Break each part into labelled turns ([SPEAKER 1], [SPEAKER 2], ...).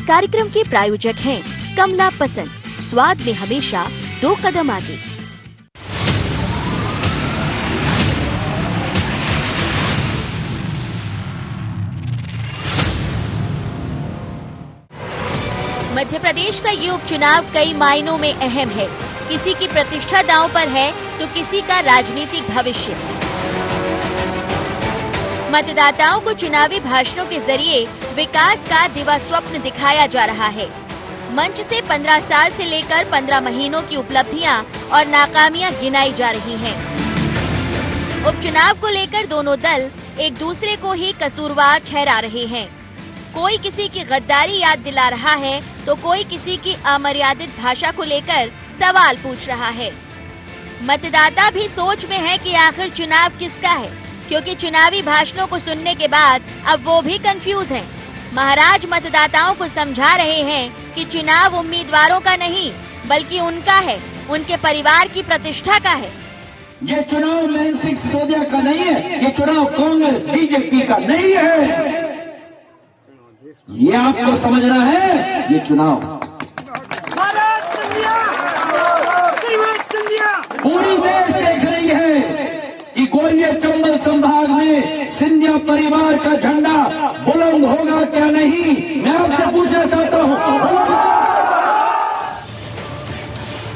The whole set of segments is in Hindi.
[SPEAKER 1] कार्यक्रम के प्रायोजक हैं कमला पसंद, स्वाद में हमेशा 2 कदम आगे। मध्य प्रदेश का ये उपचुनाव कई मायनों में अहम है। किसी की प्रतिष्ठा दांव पर है तो किसी का राजनीतिक भविष्य। मतदाताओं को चुनावी भाषणों के जरिए विकास का दिवा स्वप्न दिखाया जा रहा है। मंच से 15 साल से लेकर 15 महीनों की उपलब्धियां और नाकामियां गिनाई जा रही हैं। उपचुनाव को लेकर दोनों दल एक दूसरे को ही कसूरवार ठहरा रहे हैं। कोई किसी की गद्दारी याद दिला रहा है तो कोई किसी की अमर्यादित भाषा को लेकर सवाल पूछ रहा है। मतदाता भी सोच में है कि आखिर चुनाव किसका है, क्योंकि चुनावी भाषणों को सुनने के बाद अब वो भी कंफ्यूज हैं। महाराज मतदाताओं को समझा रहे हैं कि चुनाव उम्मीदवारों का नहीं बल्कि उनका है, उनके परिवार की प्रतिष्ठा का है।
[SPEAKER 2] ये चुनाव मनसिक सिसोदिया का नहीं है, ये चुनाव कांग्रेस बीजेपी का नहीं है। ये आपको समझना है। ये चुनाव पूरी देश देख रही है कि ग्वालियर चंबल संभाग में सिंधिया परिवार का झंडा बुलंद होगा क्या नहीं। मैं आपसे पूछना चाहता हूँ।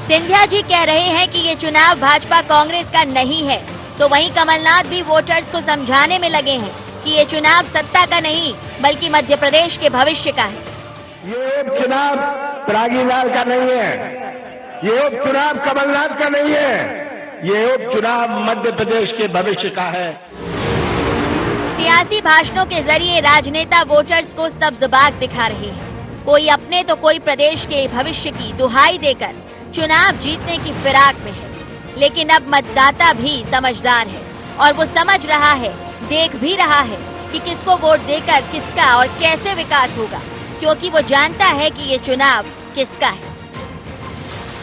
[SPEAKER 1] सिंधिया जी कह रहे हैं कि ये चुनाव भाजपा कांग्रेस का नहीं है, तो वहीं कमलनाथ भी वोटर्स को समझाने में लगे हैं कि ये चुनाव सत्ता का नहीं बल्कि मध्य प्रदेश के भविष्य का है।
[SPEAKER 3] ये उपचुनाव प्रागीदार का नहीं है, ये उपचुनाव कमलनाथ का नहीं है, ये उपचुनाव मध्य प्रदेश के भविष्य का है।
[SPEAKER 1] सियासी भाषणों के जरिए राजनेता वोटर्स को सब्ज़बाग दिखा रहे हैं। कोई अपने तो कोई प्रदेश के भविष्य की दुहाई देकर चुनाव जीतने की फिराक में है। लेकिन अब मतदाता भी समझदार है और वो समझ रहा है, देख भी रहा है कि किसको वोट देकर किसका और कैसे विकास होगा, क्योंकि वो जानता है कि ये चुनाव किसका है।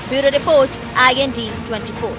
[SPEAKER 1] Bureau report, IND 24।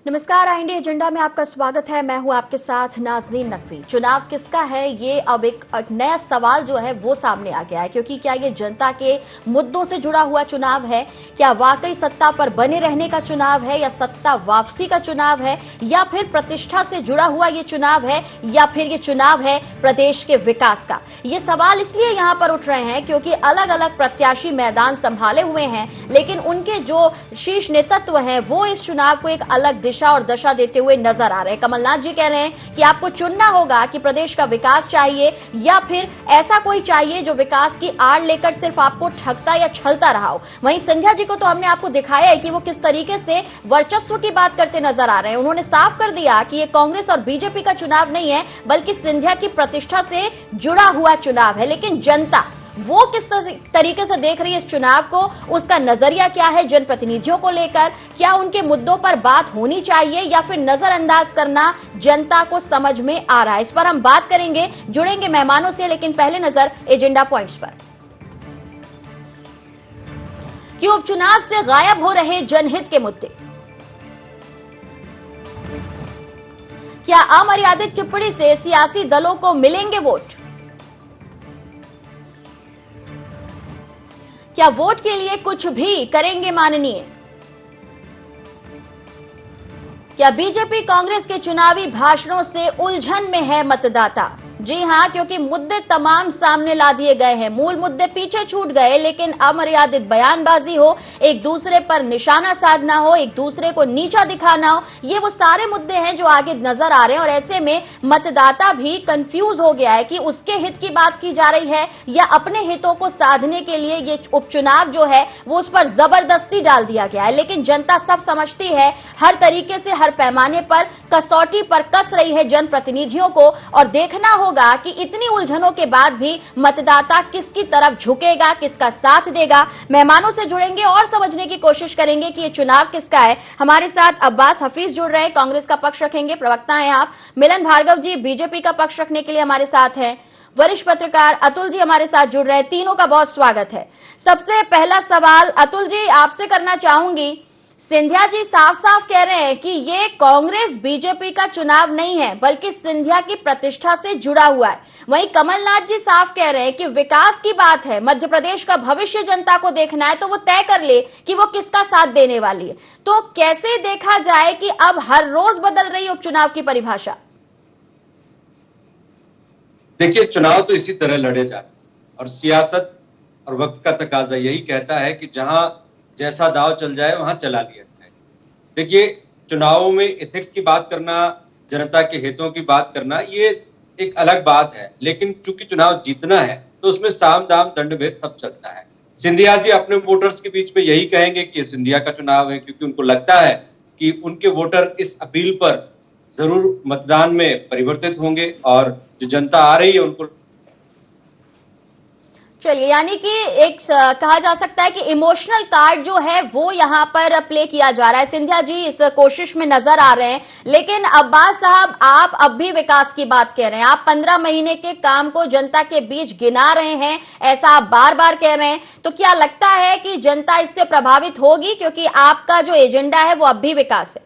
[SPEAKER 1] नमस्कार, IND एजेंडा में आपका स्वागत है। मैं हूं आपके साथ नाज़नीन नकवी। चुनाव किसका है, ये अब एक नया सवाल जो है वो सामने आ गया है, क्योंकि क्या ये जनता के मुद्दों से जुड़ा हुआ चुनाव है, क्या वाकई सत्ता पर बने रहने का चुनाव है, या सत्ता वापसी का चुनाव है, या फिर प्रतिष्ठा से जुड़ा हुआ ये चुनाव है, या फिर ये चुनाव है प्रदेश के विकास का। ये सवाल इसलिए यहाँ पर उठ रहे हैं क्योंकि अलग अलग प्रत्याशी मैदान संभाले हुए हैं, लेकिन उनके जो शीर्ष नेतृत्व है वो इस चुनाव को एक अलग दिशा और दशा देते हुए नजर आ रहे हैं। कमलनाथ जी कह रहे हैं कि आपको चुनना होगा कि प्रदेश का विकास चाहिए या फिर ऐसा कोई चाहिए जो विकास की आड़ लेकर सिर्फ आपको ठगता या छलता रहा हो। वहीं सिंधिया जी को तो हमने आपको दिखाया है कि वो किस तरीके से वर्चस्व की बात करते नजर आ रहे हैं। उन्होंने साफ कर दिया कि ये कांग्रेस और बीजेपी का चुनाव नहीं है बल्कि सिंधिया की प्रतिष्ठा से जुड़ा हुआ चुनाव है। लेकिन जनता वो किस तरीके से देख रही है इस चुनाव को, उसका नजरिया क्या है जनप्रतिनिधियों को लेकर, क्या उनके मुद्दों पर बात होनी चाहिए या फिर नजरअंदाज करना जनता को समझ में आ रहा है, इस पर हम बात करेंगे। जुड़ेंगे मेहमानों से, लेकिन पहले नजर एजेंडा पॉइंट्स पर। क्यों उपचुनाव से गायब हो रहे जनहित के मुद्दे? क्या अमर्यादित टिप्पणी से सियासी दलों को मिलेंगे वोट? क्या वोट के लिए कुछ भी करेंगे माननीय? क्या बीजेपी कांग्रेस के चुनावी भाषणों से उलझन में है मतदाता? जी हां, क्योंकि मुद्दे तमाम सामने ला दिए गए हैं। मूल मुद्दे पीछे छूट गए, लेकिन अमर्यादित बयानबाजी हो, एक दूसरे पर निशाना साधना हो, एक दूसरे को नीचा दिखाना हो, ये वो सारे मुद्दे हैं जो आगे नजर आ रहे हैं। और ऐसे में मतदाता भी कंफ्यूज हो गया है कि उसके हित की बात की जा रही है या अपने हितों को साधने के लिए ये उपचुनाव जो है वो उस पर जबरदस्ती डाल दिया गया है। लेकिन जनता सब समझती है, हर तरीके से हर पैमाने पर कसौटी पर कस रही है जनप्रतिनिधियों को, और देखना होगा कि इतनी उलझनों के बाद भी मतदाता किसकी तरफ झुकेगा, किसका साथ देगा। मेहमानों से जुड़ेंगे और समझने की कोशिश करेंगे कि ये चुनाव किसका है। हमारे साथ अब्बास हफीज जुड़ रहे हैं, कांग्रेस का पक्ष रखेंगे, प्रवक्ता हैं आप। मिलन भार्गव जी बीजेपी का पक्ष रखने के लिए हमारे साथ हैं। वरिष्ठ पत्रकार अतुल जी हमारे साथ जुड़ रहे हैं। तीनों का बहुत स्वागत है। सबसे पहला सवाल अतुल जी आपसे करना चाहूंगी। सिंधिया जी साफ साफ कह रहे हैं कि ये कांग्रेस बीजेपी का चुनाव नहीं है बल्कि सिंधिया की प्रतिष्ठा से जुड़ा हुआ है। वहीं कमलनाथ जी साफ कह रहे हैं कि विकास की बात है, मध्य प्रदेश का भविष्य जनता को देखना है तो वो तय कर ले कि वो किसका साथ देने वाली है। तो कैसे देखा जाए कि अब हर रोज बदल रही उपचुनाव की परिभाषा?
[SPEAKER 4] देखिए, चुनाव तो इसी तरह लड़े जाए और सियासत और वक्त का तकाजा यही कहता है कि जहां जैसा दाव चल जाए वहां चला लिया जाए। देखिए, चुनावों में एथिक्स की बात करना, जनता के हितों की बात करना, ये एक अलग बात है, लेकिन चूंकि चुनाव जीतना है तो उसमें साम दाम दंड भेद सब चलता है। सिंधिया जी अपने वोटर्स के बीच में यही कहेंगे कि सिंधिया का चुनाव है, क्योंकि उनको लगता है कि उनके वोटर इस अपील पर जरूर मतदान में परिवर्तित होंगे और जो जनता आ रही है उनको।
[SPEAKER 1] चलिए, यानी कि एक कहा जा सकता है कि इमोशनल कार्ड जो है वो यहाँ पर प्ले किया जा रहा है। सिंधिया जी इस कोशिश में नजर आ रहे हैं, लेकिन अब्बास साहब आप अब भी विकास की बात कह रहे हैं। आप 15 महीने के काम को जनता के बीच गिना रहे हैं, ऐसा आप बार बार कह रहे हैं। तो क्या लगता है कि जनता इससे प्रभावित होगी, क्योंकि आपका जो एजेंडा है वो अब भी विकास है?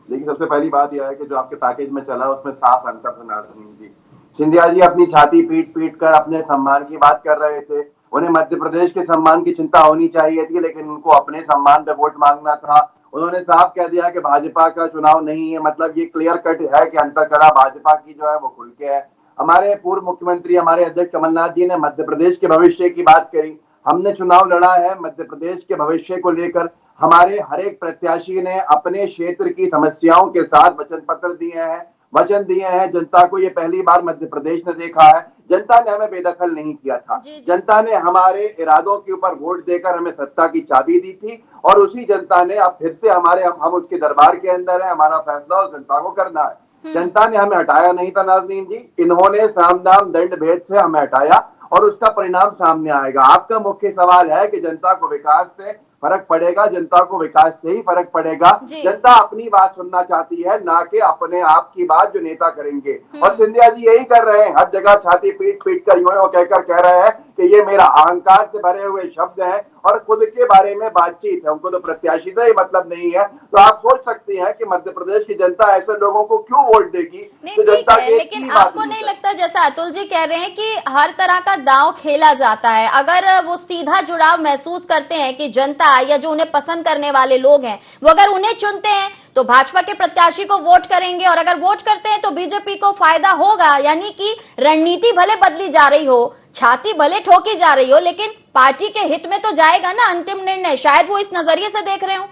[SPEAKER 5] देखिए, सबसे पहली बात यह है कि जो आपके पैकेज में चला उसमें साफ अंतर था नाज़रीन जी। सिंधिया जी अपनी छाती पीट पीट कर अपने सम्मान की बात कर रहे थे। उन्हें मध्य प्रदेश के सम्मान की चिंता होनी चाहिए थी, लेकिन उनको अपने सम्मान पे वोट मांगना था। उन्होंने साफ कह दिया कि भाजपा का चुनाव नहीं है, मतलब ये क्लियर कट है कि अंतरकलह भाजपा की जो है वो खुल के है। हमारे पूर्व मुख्यमंत्री, हमारे अध्यक्ष कमलनाथ जी ने मध्य प्रदेश के भविष्य की बात करी। हमने चुनाव लड़ा है मध्य प्रदेश के भविष्य को लेकर। हमारे हर एक प्रत्याशी ने अपने क्षेत्र की समस्याओं के साथ वचन पत्र वचन दिए हैं जनता को। ये पहली बार मध्य प्रदेश ने देखा है। जनता ने हमें बेदखल नहीं किया था। जनता ने हमारे इरादों के ऊपर वोट देकर हमें सत्ता की चाबी दी थी, और उसी जनता ने अब फिर से हम उसके दरबार के अंदर है। हमारा फैसला उस जनता को करना है। जनता ने हमें हटाया नहीं था नाज़रीन जी, इन्होंने साम दाम दंड भेद से हमें हटाया और उसका परिणाम सामने आएगा। आपका मुख्य सवाल है कि जनता को विकास से फर्क पड़ेगा, जनता को विकास से ही फर्क पड़ेगा। जनता अपनी बात सुनना चाहती है, ना कि अपने आप की बात जो नेता करेंगे। और सिंधिया जी यही कर रहे हैं, हर जगह छाती पीट पीट कर यूं कहकर कह रहे हैं कि ये मेरा अहंकार से भरे हुए शब्द हैं और खुद के बारे में बातचीत है। उनको तो प्रत्याशी से ही मतलब नहीं है। तो आप सोच सकते हैं कि मध्य प्रदेश की जनता ऐसे लोगों को क्यों वोट देगी।
[SPEAKER 1] तो जनता लेकिन आपको नहीं लगता, जैसा अतुल जी कह रहे हैं कि हर तरह का दांव खेला जाता है, अगर वो सीधा जुड़ाव महसूस करते हैं कि जनता या जो उन्हें पसंद करने वाले लोग हैं वो अगर उन्हें चुनते हैं तो भाजपा के प्रत्याशी को वोट करेंगे, और अगर वोट करते हैं तो बीजेपी को फायदा होगा। यानी कि रणनीति भले बदली जा रही हो, छाती भले ठोकी जा रही हो, लेकिन पार्टी के हित में तो जाएगा ना अंतिम निर्णय। शायद वो इस नजरिए से देख रहे हो।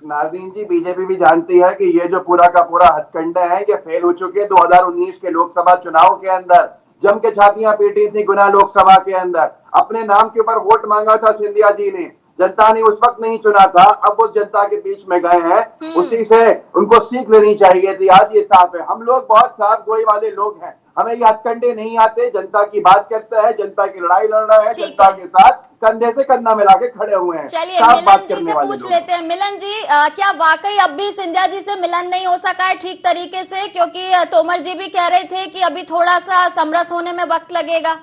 [SPEAKER 5] नाज़रीन जी, बीजेपी भी जानती है कि ये जो पूरा का पूरा हथकंडा है ये फेल हो चुके। 2019 के लोकसभा चुनाव के अंदर जम के छातियां पीटी थी गुना लोकसभा के अंदर। अपने नाम के ऊपर वोट मांगा था सिंधिया जी ने, जनता ने उस वक्त नहीं चुना था। अब वो जनता के बीच में गए हैं, उसी से उनको सीख लेनी चाहिए थी। आज ये साफ है, हम लोग बहुत साफ गोई वाले लोग हैं, हमें ये हथकंडे नहीं आते। जनता की बात करता है, जनता की लड़ाई लड़ रहा है, जनता के साथ कंधे से कंधा मिला के खड़े हुए हैं।
[SPEAKER 1] चलिए मिलन जी से पूछ लेते हैं। मिलन जी, क्या वाकई अब भी सिंधिया जी से मिलन नहीं हो सका है ठीक तरीके से? क्योंकि तोमर जी भी कह रहे थे कि अभी थोड़ा सा समरस होने में वक्त लगेगा।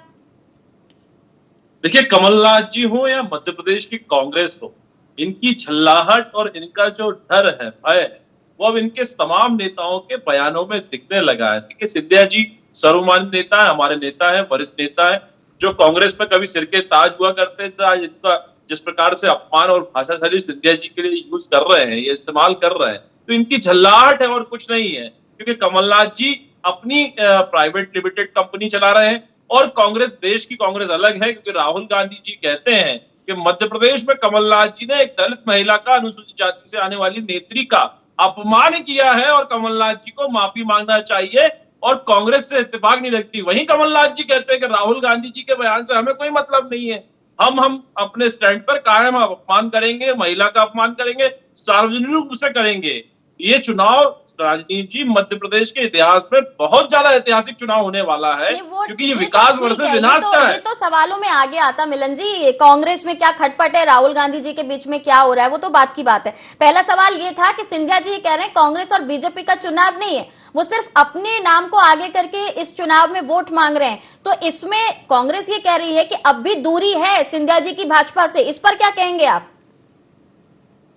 [SPEAKER 6] देखिए, कमलनाथ जी हो या मध्य प्रदेश की कांग्रेस हो, इनकी झल्लाहट और इनका जो डर है, भय है, वो अब इनके तमाम नेताओं के बयानों में दिखने लगा है। देखिए, सिंधिया जी सर्वमान्य नेता है, हमारे नेता है, वरिष्ठ नेता है, जो कांग्रेस में कभी सिर के ताज हुआ करते थे। आज इनका जिस प्रकार से अपमान और भाषाशैली सिंधिया जी के लिए यूज कर रहे हैं, ये इस्तेमाल कर रहे हैं, तो इनकी झल्लाहट है और कुछ नहीं है। क्योंकि कमलनाथ जी अपनी प्राइवेट लिमिटेड कंपनी चला रहे हैं और कांग्रेस, देश की कांग्रेस अलग है। क्योंकि राहुल गांधी जी कहते हैं कि मध्य प्रदेश में कमलनाथ जी ने एक दलित महिला का, अनुसूचित जाति से आने वाली नेत्री का अपमान किया है और कमलनाथ जी को माफी मांगना चाहिए और कांग्रेस से इत्तेफाक नहीं रखती। वहीं कमलनाथ जी कहते हैं कि राहुल गांधी जी के बयान से हमें कोई मतलब नहीं है, हम अपने स्टैंड पर कायम अपमान करेंगे, महिला का अपमान करेंगे, सार्वजनिक रूप से करेंगे। ये चुनाव राजनीति जी मध्य प्रदेश के इतिहास में बहुत ज्यादा ऐतिहासिक चुनाव होने वाला है, क्योंकि ये विकास वर्सेस विनाश का है।
[SPEAKER 1] ये तो सवालों में आगे आता मिलन जी, कांग्रेस में क्या खटपट है, राहुल गांधी जी के बीच में क्या हो रहा है, वो तो बात की बात है। पहला सवाल ये था कि सिंधिया जी कह रहे हैं कांग्रेस और बीजेपी का चुनाव नहीं है, वो सिर्फ अपने नाम को आगे करके इस चुनाव में वोट मांग रहे हैं। तो इसमें कांग्रेस ये कह रही है कि अब भी दूरी है सिंधिया जी की भाजपा से, इस पर क्या कहेंगे आप?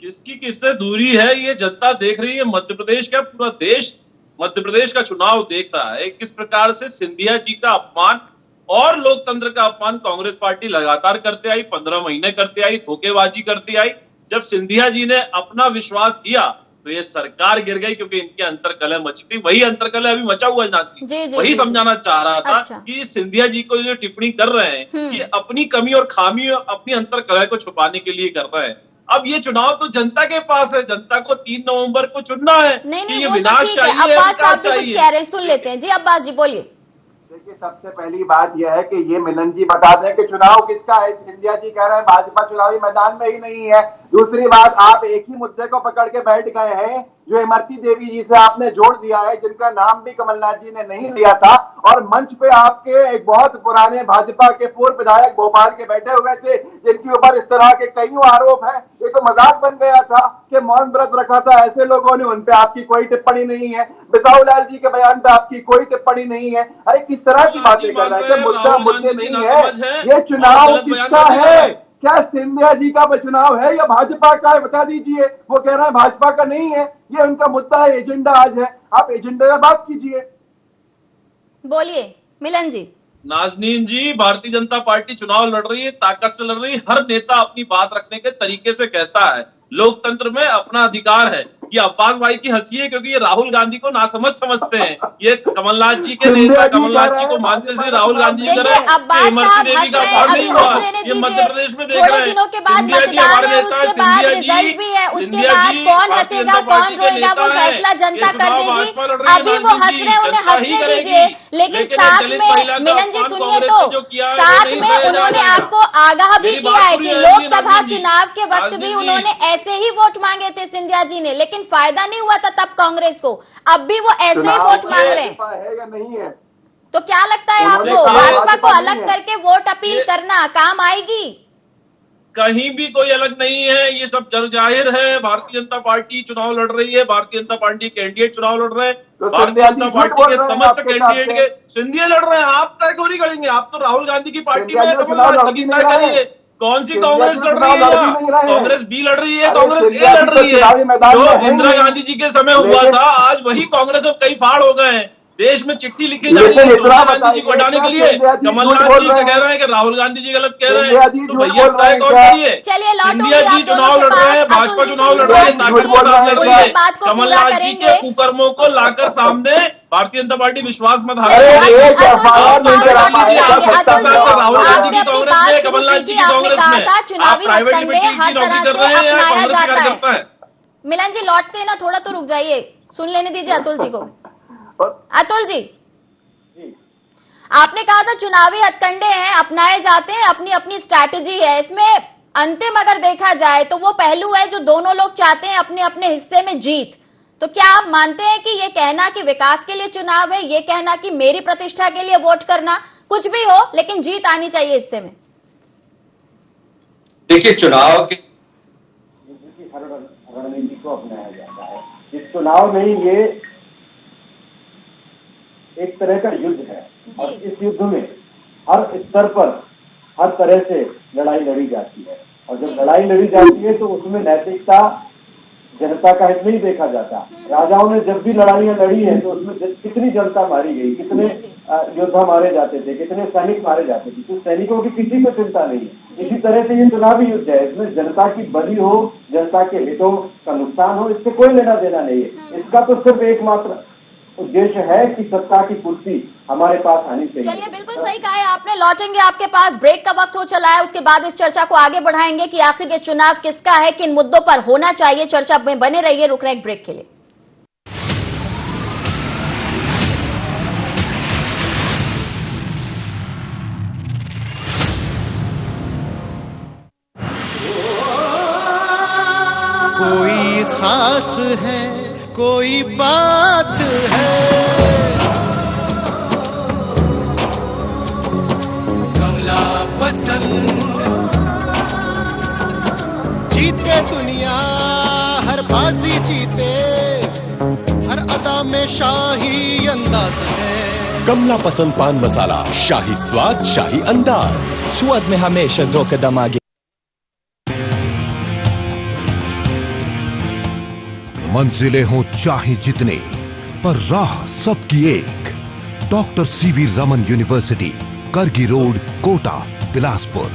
[SPEAKER 6] किसकी किससे दूरी है ये जनता देख रही है। मध्य प्रदेश का पूरा देश मध्य प्रदेश का चुनाव देख रहा है किस प्रकार से सिंधिया जी का अपमान और लोकतंत्र का अपमान कांग्रेस पार्टी लगातार करते आई, 15 महीने करते आई, धोखेबाजी करती आई। जब सिंधिया जी ने अपना विश्वास किया तो ये सरकार गिर गई, क्योंकि इनके अंतर्कलह मच गई। वही अंतर्कलह अभी मचा हुआ है, वही समझाना चाह रहा था। अच्छा। कि सिंधिया जी को जो टिप्पणी कर रहे हैं ये अपनी कमी और खामी अपनी अंतर्कलह को छुपाने के लिए कर रहे हैं। अब ये चुनाव तो जनता के पास है, जनता को 3 नवंबर को चुनना है।
[SPEAKER 1] नहीं, वो तो ठीक है। अब्बास साहब भी कुछ कह रहे हैं, सुन लेते हैं। जी अब्बास जी बोलिए।
[SPEAKER 5] देखिए, सबसे पहली बात यह है कि ये मिलन जी बता दें कि चुनाव किसका है। सिंधिया जी कह रहे हैं भाजपा चुनावी मैदान में ही नहीं है। दूसरी बात, आप एक ही मुद्दे को पकड़ के बैठ गए हैं जो इमरती देवी जी से आपने जोड़ दिया है, जिनका नाम भी कमलनाथ जी ने नहीं लिया था, और मंच पे आपके एक बहुत पुराने भाजपा के पूर्व विधायक भोपाल के बैठे हुए थे जिनके ऊपर इस तरह के कई आरोप हैं। ये तो मजाक बन गया था कि मौन व्रत रखा था ऐसे लोगों ने, उन पे आपकी कोई टिप्पणी नहीं है। बिसाहू लाल जी के बयान पे आपकी कोई टिप्पणी नहीं है। अरे किस तरह की बातें कर रहे हैं? मुद्दे नहीं है। ये चुनाव किसका है? क्या सिंधिया जी का चुनाव है या भाजपा का है? बता दीजिए। वो कह रहे हैं भाजपा का नहीं है, ये उनका मुद्दा है, एजेंडा आज है। आप एजेंडा का बात कीजिए।
[SPEAKER 1] बोलिए मिलन जी।
[SPEAKER 6] नाजनीन जी, भारतीय जनता पार्टी चुनाव लड़ रही है, ताकत से लड़ रही है। हर नेता अपनी बात रखने के तरीके से कहता है, लोकतंत्र में अपना अधिकार है। ये अब्बास भाई की हंसी है क्योंकि ये राहुल गांधी को नासमझ समझते हैं। ये कमलनाथ जी के नेता कमलनाथ जी को मानते से राहुल गांधी जी
[SPEAKER 1] अब्बास साहब हंस रहे हैं, अभी हंस लेने दीजिए। थोड़े दिनों के बाद मतदान है, उसके बाद रिजल्ट भी है, उसके बाद कौन हंसेगा कौन रोएगा वो फैसला जनता कर देगी। अभी वो हंस रहे हैं, उन्हें हंसने दीजिए। लेकिन साथ में मिलन जी सुनिए, तो साथ में उन्होंने आपको आगाह भी किया है कि लोकसभा चुनाव के वक्त भी उन्होंने ऐसे ही वोट मांगे थे सिंधिया जी ने, लेकिन फायदा नहीं हुआ था तब कांग्रेस को। अब भी वो ऐसे ही वोट मांग रहे हैं।
[SPEAKER 5] है या नहीं है?
[SPEAKER 1] तो क्या लगता है आपको, भाजपा को अलग करके वोट अपील करना काम आएगी?
[SPEAKER 6] कहीं भी कोई अलग नहीं है, ये सब जाहिर है। भारतीय जनता पार्टी चुनाव लड़ रही है, भारतीय जनता पार्टी कैंडिडेट चुनाव लड़ रहे हैं, भारतीय जनता पार्टी के समस्त कैंडिडेट के सिंधिया लड़ रहे हैं। आप तय थोड़ी करेंगे, आप तो राहुल गांधी की पार्टी में कमलनाथ जी तय करिए। कौन सी कांग्रेस लड़ रही है? कांग्रेस बी लड़ रही है, कांग्रेस ए लड़ रही है। जो इंदिरा गांधी जी के समय हुआ था, आज वही कांग्रेस में कई फाड़ हो गए हैं। देश में चिट्ठी लिखी जा रही है सोनिया गांधी जी को हटाने के लिए। कमलनाथ जी कह रहे हैं कि राहुल गांधी जी गलत कह रहे हैं, तो भैया तय कौन करिए?
[SPEAKER 1] सिंधिया
[SPEAKER 6] जी चुनाव लड़ रहे हैं, भाजपा चुनाव लड़ रहे हैं, ताकत के साथ लड़ रही है। कमलनाथ जी के कुकर्मों को लाकर सामने भारतीय जनता पार्टी विश्वास मत हारे। राहुल गांधी की कांग्रेस में, कमलनाथ जी की कांग्रेस में, आप प्राइवेट लिमिटेड की नौकरी कर रहे हैं या कांग्रेस कार्यकर्ता है?
[SPEAKER 1] मिलन जी लौटते हैं ना, थोड़ा तो रुक जाइए, सुन लेने दीजिए अतुल जी को। अतुल जी, आपने कहा था चुनावी हथकंडे हैं, अपनाए जाते हैं, अपनी अपनी स्ट्रैटेजी है। इसमें अंतिम अगर देखा जाए तो वो पहलू है जो दोनों लोग चाहते हैं अपने अपने हिस्से में जीत। तो क्या आप मानते हैं कि ये कहना कि विकास के लिए चुनाव है, ये कहना कि मेरी प्रतिष्ठा के लिए वोट करना, कुछ भी हो लेकिन जीत आनी चाहिए हिस्से में?
[SPEAKER 4] देखिए, चुनाव की
[SPEAKER 7] रणनीति को अपनाया जाता है। इस चुनाव में ये एक तरह का युद्ध है, और इस युद्ध में हर स्तर पर हर तरह से लड़ाई लड़ी जाती है। और जब लड़ाई लड़ी जाती है तो उसमें नैतिकता, जनता का हित नहीं देखा जाता। राजाओं ने जब भी लड़ाइयां लड़ी हैं तो उसमें कितनी जनता मारी गई, कितने योद्धा मारे जाते थे, कितने सैनिक मारे जाते थे, तो सैनिकों की किसी को चिंता नहीं है। इसी तरह से ये चुनावी युद्ध है, इसमें जनता की बली हो, जनता के हितों का नुकसान हो, इससे कोई लेना देना नहीं है। इसका तो सिर्फ एकमात्र उद्देश्य है कि सत्ता की कुर्सी हमारे पास आनी चाहिए।
[SPEAKER 1] चलिए, बिल्कुल सही कहा है आपने। लौटेंगे आपके पास, ब्रेक का वक्त हो चला है, उसके बाद इस चर्चा को आगे बढ़ाएंगे कि आखिर ये चुनाव किसका है, किन मुद्दों पर होना चाहिए। चर्चा में बने रहिए, रुक रहे हैं एक ब्रेक के लिए।
[SPEAKER 8] कोई खास है कोई बात है। कमला पसंद, जीते दुनिया हर बाजी जीते, हर अदा में शाही अंदाज है।
[SPEAKER 9] कमला पसंद पान मसाला, शाही स्वाद शाही अंदाज,
[SPEAKER 10] स्वाद में हमेशा 2 कदम आगे।
[SPEAKER 11] मंजिलें हों चाहे जितने, पर राह सबकी एक। डॉक्टर सीवी रमन यूनिवर्सिटी, करगी रोड, कोटा, बिलासपुर।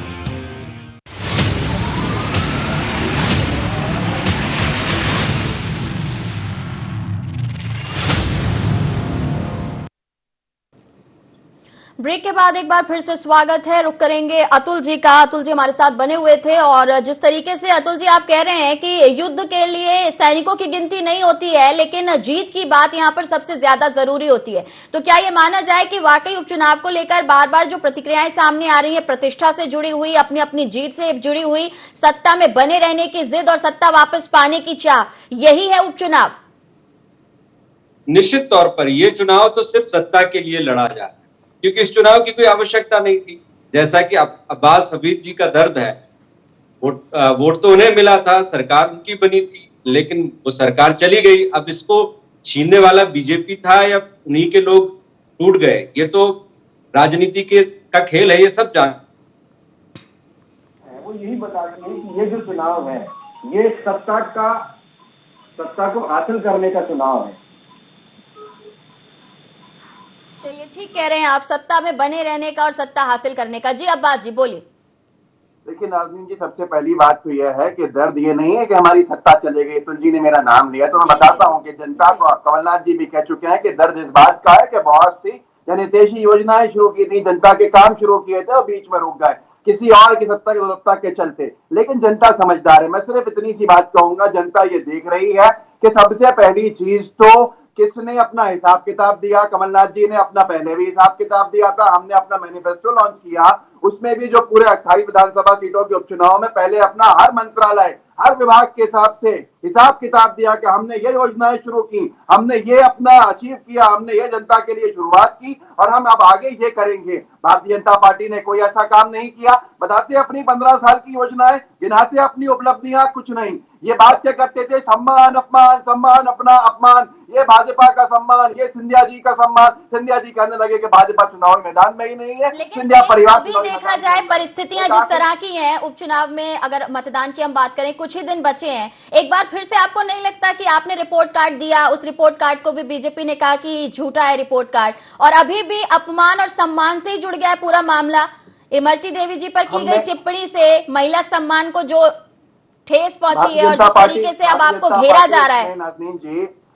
[SPEAKER 1] ब्रेक के बाद एक बार फिर से स्वागत है। रुक करेंगे अतुल जी का। अतुल जी हमारे साथ बने हुए थे और जिस तरीके से अतुल जी आप कह रहे हैं कि युद्ध के लिए सैनिकों की गिनती नहीं होती है, लेकिन जीत की बात यहां पर सबसे ज्यादा जरूरी होती है, तो क्या ये माना जाए कि वाकई उपचुनाव को लेकर बार बार जो प्रतिक्रियाएं सामने आ रही है, प्रतिष्ठा से जुड़ी हुई, अपनी अपनी जीत से जुड़ी हुई, सत्ता में बने रहने की जिद और सत्ता वापस पाने की चाह, यही है उपचुनाव?
[SPEAKER 4] निश्चित तौर पर यह चुनाव तो सिर्फ सत्ता के लिए लड़ा जा रहा है, क्योंकि इस चुनाव की कोई आवश्यकता नहीं थी। जैसा कि अब्बास हफीज जी का दर्द है, वोट तो उन्हें मिला था, सरकार उनकी बनी थी, लेकिन वो सरकार चली गई। अब इसको छीनने वाला बीजेपी था या उन्हीं के लोग टूट गए? ये तो राजनीति का खेल है, ये सब जान।
[SPEAKER 7] वो यही बताते हैं कि ये जो चुनाव है, ये सत्ता को हासिल करने का चुनाव है।
[SPEAKER 1] चलिए, ठीक कह रहे हैं आप, सत्ता में बने रहने का और सत्ता हासिल करने का। जी अब्बास जी बोलिए।
[SPEAKER 5] देखिए नाज़नीन जी, सबसे पहली बात तो यह है कि दर्द ये नहीं है कि हमारी सत्ता चले गई। अतुल जी ने मेरा नाम लिया तो मैं बताता हूँ कि जनता को, कमलनाथ जी भी कह चुके हैं कि दर्द इस बात का है कि बहुत सी जनहितैषी योजनाएं शुरू की थी, जनता के काम शुरू किए थे और बीच में रुक गए किसी और की सत्ता की दुर्बलता के चलते। लेकिन जनता समझदार है। मैं सिर्फ इतनी सी बात कहूंगा, जनता ये देख रही है कि सबसे पहली चीज तो किसने अपना हिसाब किताब दिया। कमलनाथ जी ने अपना पहले भी हिसाब किताब दिया था, हमने अपना मैनिफेस्टो लॉन्च किया, उसमें भी जो पूरे 28 विधानसभा सीटों के उपचुनाव में पहले अपना हर मंत्रालय, हर विभाग के हिसाब से हिसाब किताब दिया कि हमने ये योजनाएं शुरू की, हमने ये अपना अचीव किया, हमने ये जनता के लिए शुरुआत की और हम अब आगे ये करेंगे। भारतीय जनता पार्टी ने कोई ऐसा काम नहीं किया। बताते अपनी 15 साल की योजनाएं, गिनाते अपनी उपलब्धियां, कुछ नहीं। ये बात क्या करते थे, सम्मान अपमान, सम्मान अपना अपमान, ये भाजपा का सम्मान, ये सिंधिया जी का सम्मान। सिंधिया जी कहने लगे कि भाजपा चुनाव मैदान में ही नहीं है, सिंधिया परिवार।
[SPEAKER 1] अभी देखा जाए परिस्थितियां जिस तरह की हैं उपचुनाव में, अगर मतदान की हम बात करें, कुछ ही दिन बचे हैं, एक बार फिर से आपको नहीं लगता कि आपने रिपोर्ट कार्ड दिया, उस रिपोर्ट कार्ड को भी बीजेपी ने कहा कि झूठा है रिपोर्ट कार्ड, और अभी भी अपमान और सम्मान से ही जुड़ गया है पूरा मामला? इमरती देवी जी पर की गई टिप्पणी से महिला सम्मान को जो ठेस पहुंची है और जिस तरीके से अब आपको घेरा जा रहा है।
[SPEAKER 5] नाज़नीन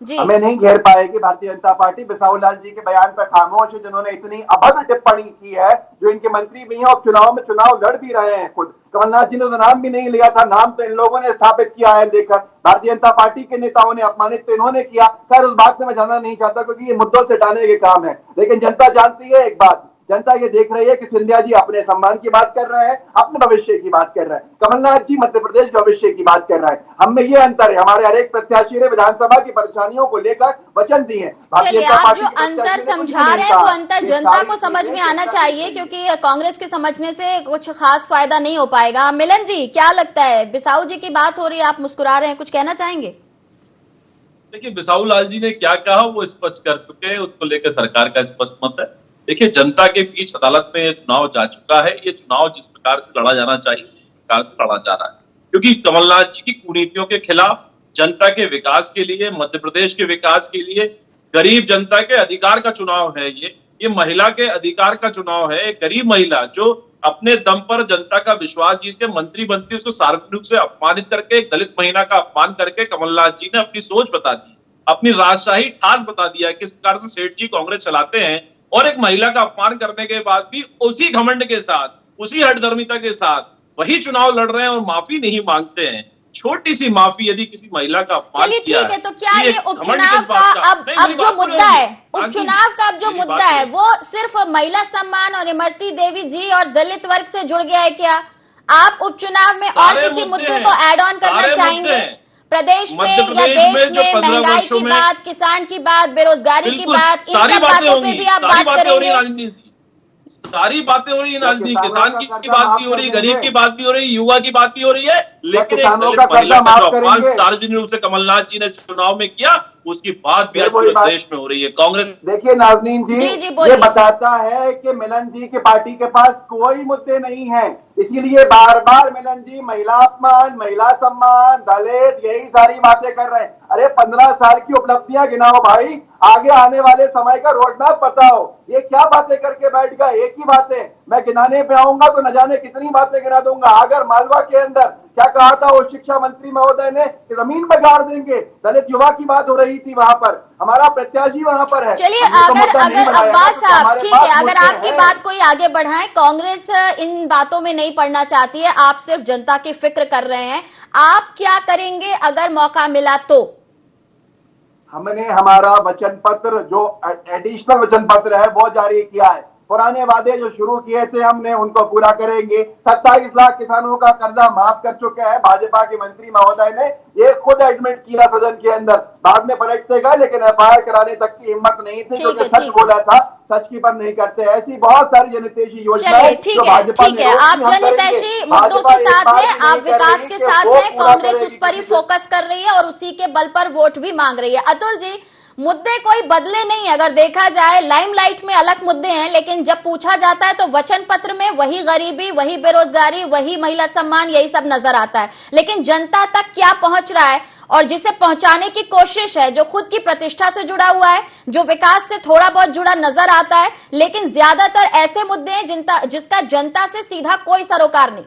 [SPEAKER 5] जी, हमें नहीं घेर पाएगी भारतीय जनता पार्टी। बिसाहू लाल जी के बयान पर खामोश है, जिन्होंने इतनी अभद्र टिप्पणी की है, जो इनके मंत्री भी हैं और चुनाव में चुनाव लड़ भी रहे हैं खुद। कमलनाथ जी ने तो नाम भी नहीं लिया था, नाम तो इन लोगों ने स्थापित किया है देकर। भारतीय जनता पार्टी के नेताओं ने अपमानित तो इन्होंने किया। खैर उस बात में मैं जाना नहीं चाहता, क्योंकि ये मुद्दों से हटाने के काम है। लेकिन जनता जानती है एक बात, जनता ये देख रही है कि सिंधिया जी अपने सम्मान की बात कर रहे हैं, अपने भविष्य की बात कर रहे हैं, कमलनाथ जी मध्य प्रदेश के भविष्य की बात कर रहे हैं। हमें ये अंतर है, हमारे हर एक प्रत्याशी ने विधानसभा की परेशानियों को लेकर वचन दिए हैं।
[SPEAKER 1] चलिए, आप जो अंतर समझा रहे हैं वो अंतर जनता को समझ में आना चाहिए, क्योंकि कांग्रेस के समझने से कुछ खास फायदा नहीं हो पाएगा। मिलन जी, क्या लगता है? बिसाहू जी की बात हो रही है, आप मुस्कुरा रहे हैं, कुछ कहना चाहेंगे?
[SPEAKER 6] देखिए, बिसाहू लाल जी ने क्या कहा वो स्पष्ट कर चुके हैं, उसको लेकर सरकार का स्पष्ट मत है। देखिए, जनता के बीच अदालत में ये चुनाव जा चुका है। ये चुनाव जिस प्रकार से लड़ा जाना चाहिए उस प्रकार से लड़ा जा रहा है, क्योंकि कमलनाथ जी की कुनीतियों के खिलाफ, जनता के विकास के लिए, मध्य प्रदेश के विकास के लिए, गरीब जनता के अधिकार का चुनाव है। ये महिला के अधिकार का चुनाव है। एक गरीब महिला जो अपने दम पर जनता का विश्वास जीत के मंत्री बनती है, उसको सार्वजनिक रूप से अपमानित करके, एक दलित महिला का अपमान करके कमलनाथ जी ने अपनी सोच बता दी, अपनी राजशाही ठास बता दिया किस प्रकार से सेठ जी कांग्रेस चलाते हैं। और एक महिला का अपमान करने के बाद भी उसी घमंड के साथ, उसी हठधर्मिता के साथ वही चुनाव लड़ रहे हैं और माफी नहीं मांगते हैं। छोटी सी माफी यदि किसी महिला का अपमान
[SPEAKER 1] चलिए ठीक है, तो क्या ये उपचुनाव का अब जो मुद्दा है, उपचुनाव का अब जो मुद्दा है वो सिर्फ महिला सम्मान और इमरती देवी जी और दलित वर्ग से जुड़ गया है क्या? आप उपचुनाव में और किसी मुद्दे को ऐड ऑन करना चाहेंगे? प्रदेश में
[SPEAKER 6] मध्य
[SPEAKER 1] या
[SPEAKER 6] प्रदेश
[SPEAKER 1] देश
[SPEAKER 6] में जो
[SPEAKER 1] में
[SPEAKER 6] 15
[SPEAKER 1] महंगाई
[SPEAKER 6] वर्षों
[SPEAKER 1] की
[SPEAKER 6] में
[SPEAKER 1] बात, किसान की बात, बेरोजगारी की
[SPEAKER 6] बिल्कुल
[SPEAKER 1] बात, इन
[SPEAKER 6] सारी
[SPEAKER 1] सब
[SPEAKER 6] बातें
[SPEAKER 1] बातों पे
[SPEAKER 6] होंगी,
[SPEAKER 1] भी आप
[SPEAKER 6] सारी
[SPEAKER 1] बात
[SPEAKER 6] बातें हो रही
[SPEAKER 1] करेंगे।
[SPEAKER 6] राजनीति जी, सारी बातें हो रही है राजनीति, किसान की
[SPEAKER 5] कर्जा
[SPEAKER 6] बात
[SPEAKER 5] माफ
[SPEAKER 6] भी हो रही है,
[SPEAKER 5] कर
[SPEAKER 6] गरीब
[SPEAKER 5] देंगे?
[SPEAKER 6] की बात भी हो रही है, युवा की बात भी हो रही है, लेकिन एक
[SPEAKER 5] किसानों
[SPEAKER 6] दलित
[SPEAKER 5] का
[SPEAKER 6] महिला
[SPEAKER 5] कर्जा
[SPEAKER 6] का जो
[SPEAKER 5] माफ
[SPEAKER 6] अपमान
[SPEAKER 5] करेंगे?
[SPEAKER 6] सार्वजनिक रूप से कमलनाथ जी ने चुनाव में किया, उसकी बात भी आज
[SPEAKER 5] वही
[SPEAKER 6] पूरे
[SPEAKER 5] बात।
[SPEAKER 6] देश में हो रही है। कांग्रेस
[SPEAKER 5] देखिए नाज़नीन जी,
[SPEAKER 1] जी, बोलिए।
[SPEAKER 5] ये बताता है कि मिलन जी की पार्टी के पास कोई मुद्दे नहीं है, इसीलिए बार बार मिलन जी महिला अपमान, महिला सम्मान, दलित, यही सारी बातें कर रहे हैं। अरे 15 साल की उपलब्धियां गिनाओ भाई, आगे आने वाले समय का रोड मैप पता हो। ये क्या बातें करके बैठ गए, एक ही बातें, मैं गिनाने पे आऊंगा तो न जाने कितनी बातें गिना दूंगा। अगर मालवा के अंदर क्या कहा था उस शिक्षा मंत्री महोदय ने कि जमीन पर गाड़ देंगे, दलित युवा की बात हो रही थी, वहां पर हमारा प्रत्याशी वहां पर है।
[SPEAKER 1] चलिए,
[SPEAKER 5] हमने तो
[SPEAKER 1] अगर
[SPEAKER 5] मुद्दा नहीं
[SPEAKER 1] अगर
[SPEAKER 5] बनाया
[SPEAKER 1] अब्बास
[SPEAKER 5] ना, तो
[SPEAKER 1] साहब
[SPEAKER 5] हमारे
[SPEAKER 1] ठीक
[SPEAKER 5] पास
[SPEAKER 1] है, अगर
[SPEAKER 5] मुद्दे
[SPEAKER 1] आपकी
[SPEAKER 5] हैं।
[SPEAKER 1] बात कोई आगे बढ़ाए, कांग्रेस इन बातों में नहीं पड़ना चाहती है, आप सिर्फ जनता की फिक्र कर रहे हैं, आप क्या करेंगे अगर मौका मिला तो?
[SPEAKER 5] हमने हमारा वचन पत्र जो एडिशनल वचन पत्र है वो जारी किया है। पुराने वादे जो शुरू किए थे हमने उनको पूरा करेंगे। 27 लाख किसानों का कर्जा माफ कर चुके हैं भाजपा के मंत्री महोदय ने, ये खुद एडमिट किया सदन के अंदर। बाद में पलटते गए लेकिन एफआईआर कराने तक की हिम्मत नहीं थी, क्योंकि सच बोला था, सच की पर नहीं करते। ऐसी बहुत सारी जनहितैषी योजनाएं जो भाजपा ने
[SPEAKER 1] आप जनहितैषी मुद्दों के साथ हैं, आप विकास के साथ हैं, कांग्रेस उस पर ही फोकस कर रही है और उसी के बल पर वोट भी मांग रही है। अतुल जी, मुद्दे कोई बदले नहीं, अगर देखा जाए लाइमलाइट में अलग मुद्दे हैं, लेकिन जब पूछा जाता है तो वचन पत्र में वही गरीबी, वही बेरोजगारी, वही महिला सम्मान, यही सब नजर आता है। लेकिन जनता तक क्या पहुंच रहा है और जिसे पहुंचाने की कोशिश है, जो खुद की प्रतिष्ठा से जुड़ा हुआ है, जो विकास से थोड़ा बहुत जुड़ा नजर आता है, लेकिन ज्यादातर ऐसे मुद्दे हैं जिसका जनता से सीधा कोई सरोकार नहीं।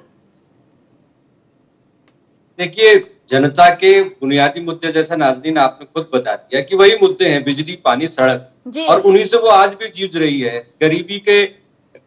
[SPEAKER 4] देखिए, जनता के बुनियादी मुद्दे जैसा नाज़रीन आपने खुद बता दिया कि वही मुद्दे हैं, बिजली, पानी, सड़क, और उन्हीं से वो आज भी जूझ रही है। गरीबी के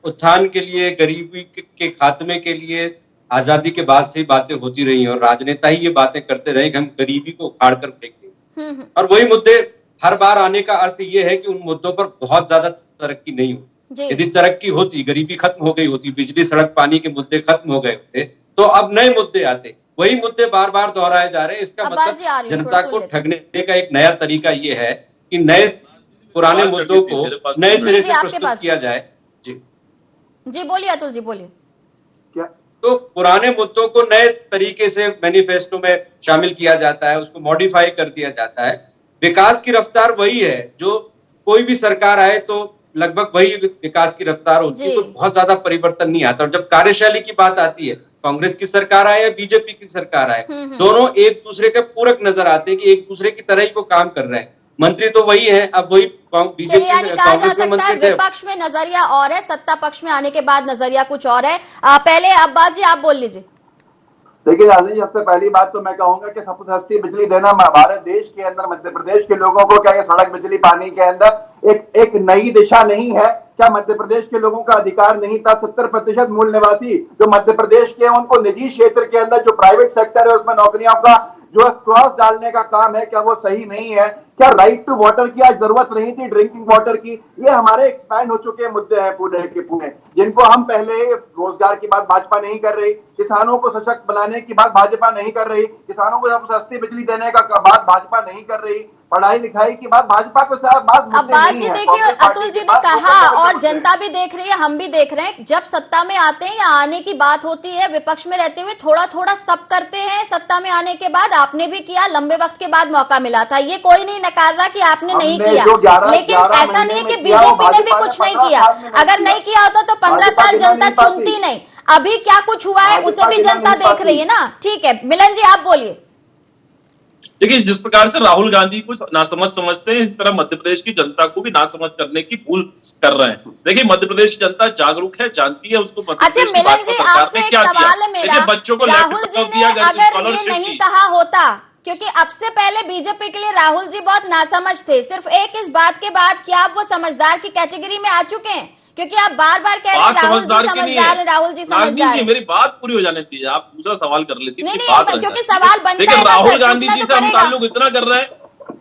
[SPEAKER 4] उत्थान के लिए, गरीबी के खात्मे के लिए आजादी के बाद से ही बातें होती रही और राजनेता ही ये बातें करते रहे कि हम गरीबी को उखाड़ कर फेंक देंगे। और वही मुद्दे हर बार आने का अर्थ ये है कि उन मुद्दों पर बहुत ज्यादा तरक्की नहीं हुई। यदि तरक्की होती, गरीबी खत्म हो गई होती, बिजली, सड़क, पानी के मुद्दे खत्म हो गए होते, तो अब नए मुद्दे आते। वही मुद्दे बार बार दोहराए जा रहे हैं। इसका मतलब जनता को ठगने का एक नया तरीका ये है कि नए पुराने मुद्दों को नए सिरे से प्रस्तुत किया जाए।
[SPEAKER 1] जी बोलिए अतुल जी, बोलिए।
[SPEAKER 5] क्या
[SPEAKER 4] तो पुराने मुद्दों को नए तरीके से मैनिफेस्टो में शामिल किया जाता है, उसको मॉडिफाई कर दिया जाता है। विकास की रफ्तार वही है, जो कोई भी सरकार आए तो लगभग वही विकास की रफ्तार होती है, तो बहुत ज्यादा परिवर्तन नहीं आता। और जब कार्यशैली की बात आती है, कांग्रेस की सरकार आए या बीजेपी की सरकार आए, दोनों एक दूसरे के पूरक नजर आते हैं कि एक दूसरे की तरह ही वो काम कर रहे हैं। मंत्री तो वही है, अब वही बीजेपी में, कांग्रेस में मंत्री थे।
[SPEAKER 1] विपक्ष में नजरिया और है, सत्ता पक्ष में आने के बाद नजरिया कुछ और है। पहले अब्बास जी आप बोल लीजिए।
[SPEAKER 5] देखिए राजनीति, सबसे पहली बात तो मैं कहूंगा कि सबसे सस्ती बिजली देना भारत देश के अंदर, मध्य प्रदेश के लोगों को, क्या सड़क, बिजली, पानी के अंदर एक नई दिशा नहीं है? क्या मध्य प्रदेश के लोगों का अधिकार नहीं था? 70% मूल निवासी जो मध्य प्रदेश के, उनको निजी क्षेत्र के अंदर जो प्राइवेट सेक्टर है उसमें नौकरियों का जो क्लॉज डालने का काम है, क्या वो सही नहीं है? क्या राइट टू वाटर की आज जरूरत नहीं थी, ड्रिंकिंग वाटर की? ये हमारे एक्सपैंड हो चुके मुद्दे हैं पूरे के पूरे, जिनको हम पहले, रोजगार की बात भाजपा नहीं कर रही, किसानों को सशक्त बनाने की बात भाजपा नहीं कर रही, किसानों को सस्ती बिजली देने का बात भाजपा नहीं कर रही, पढ़ाई लिखाई की बात भाजपा को बात
[SPEAKER 1] अब्बास जी देखिए, अतुल जी ने कहा और जनता भी देख रही है, हम भी देख रहे हैं, जब सत्ता में आते हैं या आने की बात होती है, विपक्ष में रहते हुए थोड़ा थोड़ा सब करते हैं। सत्ता में आने के बाद आपने भी किया, लंबे वक्त के बाद मौका मिला था, ये कोई नहीं नकार रहा कि आपने नहीं किया, लेकिन ऐसा नहीं है कि बीजेपी ने भी कुछ नहीं किया। अगर नहीं किया होता तो 15 साल जनता चुनती नहीं। अभी क्या कुछ हुआ है उसे भी जनता देख रही है ना। ठीक है, मिलन जी आप बोलिए।
[SPEAKER 6] देखिए, जिस प्रकार से राहुल गांधी को नासमझ समझते हैं, इस तरह मध्य प्रदेश की जनता को भी नासमझ करने की भूल कर रहे हैं। देखिए, मध्य प्रदेश की जनता जागरूक है, जानती है उसको मध्य प्रदेश की भाजपा सरकार ने क्या किया। बच्चों को
[SPEAKER 1] राहुल जी ने अगर ये नहीं कहा होता, क्योंकि अब से पहले बीजेपी के लिए राहुल जी बहुत नासमझ थे, सिर्फ एक इस बात के बाद क्या आप वो समझदार की कैटेगरी में आ चुके हैं? क्योंकि आप बार बार कह रहे हैं राहुल जी समझदार है, राहुल जी समझदार है।
[SPEAKER 6] मेरी बात पूरी हो जाने दीजिए, आप दूसरा सवाल कर लेती।
[SPEAKER 1] नहीं, क्योंकि सवाल बनता है,
[SPEAKER 6] राहुल गांधी जी से हम ताल्लुक इतना कर रहे हैं।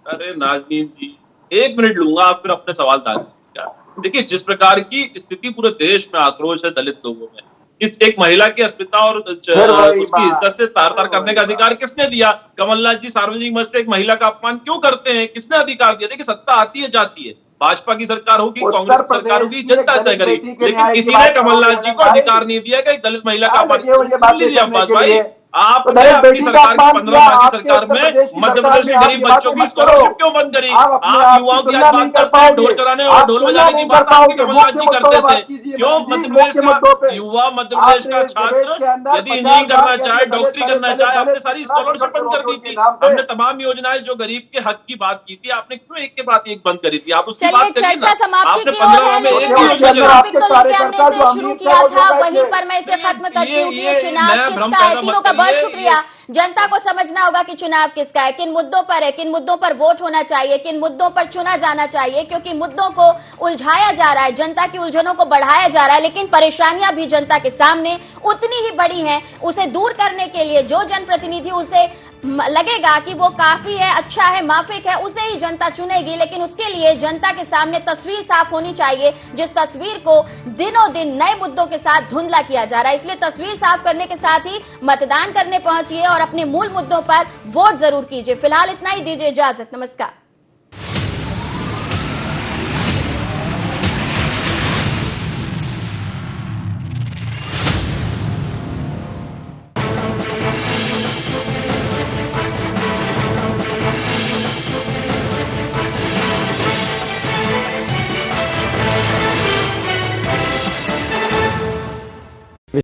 [SPEAKER 6] अरे नाज़नीन जी, 1 मिनट लूंगा, आप फिर अपने सवाल डालिए। देखिए, जिस प्रकार की स्थिति पूरे देश में आक्रोश है दलित लोगों में, एक महिला की अस्मिता और उसकी इज्जत से तार-तार करने का अधिकार किसने दिया? कमलनाथ जी सार्वजनिक मंच से एक महिला का अपमान क्यों करते हैं? किसने अधिकार दिया? देखिए, सत्ता आती है जाती है, भाजपा की सरकार होगी, कांग्रेस की सरकार होगी, जनता तय करेगी, लेकिन किसी ने कमलनाथ जी को अधिकार नहीं दिया कि दलित महिला का अपमान। सुन लीजिए अब्बास भाई, आपने अपनी सरकार की 15 साल की सरकार में मध्य प्रदेश के गरीब बच्चों की स्कॉलरशिप क्यों बंद करी? आप युवाओं की आज बात करते हैं, ढोल चलाने और ढोल बजाने की बात आपके कमलनाथ जी करते थे। क्यों मध्य प्रदेश का युवा, मध्य प्रदेश का छात्र यदि इंजीनियरिंग करना चाहे, डॉक्टरी करना चाहे, आपने सारी स्कॉलरशिप बंद कर दी थी। हमने तमाम योजनाएं जो गरीब के हक की बात की थी, आपने क्यों एक के बाद एक बंद करी थी? आप उसकी बात करिए ना। आपने 15 में
[SPEAKER 1] शुरू किया था, वहीं पर मैं इसे खत्म करती हूँ कि चुनाव किसका है। तीनों का बहुत शुक्रिया। जनता को समझना होगा कि चुनाव किसका है, किन मुद्दों पर है, किन मुद्दों पर वोट होना चाहिए, किन मुद्दों पर चुना जाना चाहिए, क्योंकि मुद्दों को उलझाया जा रहा है, जनता की उलझनों को बढ़ाया जा रहा है, लेकिन परेशानियां भी जनता के सामने उतनी ही बड़ी हैं। उसे दूर करने के लिए जो जनप्रतिनिधि उसे लगेगा कि वो काफी है, अच्छा है, माफिक है, उसे ही जनता चुनेगी, लेकिन उसके लिए जनता के सामने तस्वीर साफ होनी चाहिए, जिस तस्वीर को दिनों दिन नए मुद्दों के साथ धुंधला किया जा रहा है। इसलिए तस्वीर साफ करने के साथ ही मतदान करने पहुंचिए और अपने मूल मुद्दों पर वोट जरूर कीजिए। फिलहाल इतना ही, दीजिए इजाजत, नमस्कार।